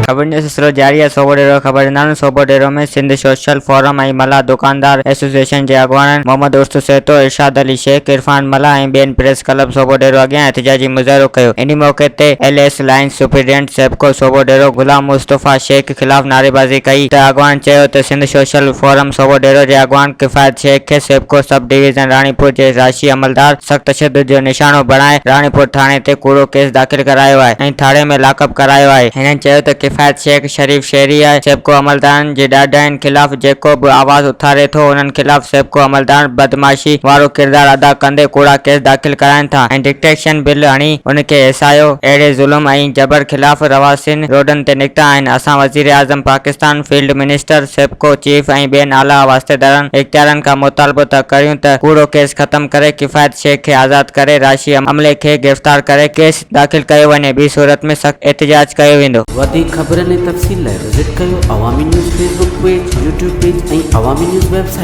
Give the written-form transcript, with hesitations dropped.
खबर जो सिलसिलो जारी है। सोभوديرو खबरदार सोभوديرو में सिंध सोशल फॉरम ऐं मलाह दकांदार एसोसिएशन जे अॻवाणन मोहम्मद उर्स सेतो इरशाद अली शेख इरफान मलाह ऐं ॿियनि प्रेस क्लब सोभوديرو अॻियां एहतजाजी मुज़ाहिरो कयो। इन मौक़े ते एलएस लाइन सुप्रीडेंट सेबको सोभوديرو गुलाम मुस्तफ़ा शेख खिलाफ़ नारेबाज़ी कई त अॻवान चयो त सिंध सोशल फॉरम सोभوديرو जे अॻवान किफ़ायत शेख खे सेबको सब डिवीज़न राणीपुर जे राशी अमलदार सख़्त तशद्दुद जो निशानो बणाए राणीपुर थाणे ते कूड़ो केस दाख़िल करायो आहे ऐं थाणे में लॉकअप करायो आहे। हिननि चयो त किफ़ायत शेख शरीफ़ शहरी आहे। सेबको अमलदारनि जे ॾाढनि खिलाफ़ जेको बि आवाज़ उथारे थो उन्हनि खिलाफ़ सेबको अमलदार बदमाशी वारो किरदार अदा कंदे कूड़ा केस दाख़िल कराइनि था ऐं डिटेक्शन बिल हणी उनखे हिसायो। अहिड़े ज़ुल्म ऐं जबर खिलाफ़ रवासिन रोडनि ते निकिता आहिनि। असां वज़ीर आज़म पाकिस्तान फील्ड मिनिस्टर सेबको चीफ ऐं ॿियनि आला वास्तेदारनि इख्तियारनि खां मुतालबो था करियूं त कूड़ो केस ख़त्म करे किफ़ायत शेख खे आज़ाद करे राशी अमले खे गिरफ़्तार करे केस दाख़िल कयो वञे। ॿी सूरत में सख़्त एहतजाज कयो वेंदो। वधीक ख़बरनि ऐं तफ़सील लाइ विज़िट कयो अवामी news Facebook page, YouTube page ऐं अवामी न्यूज़ वेबसाइट।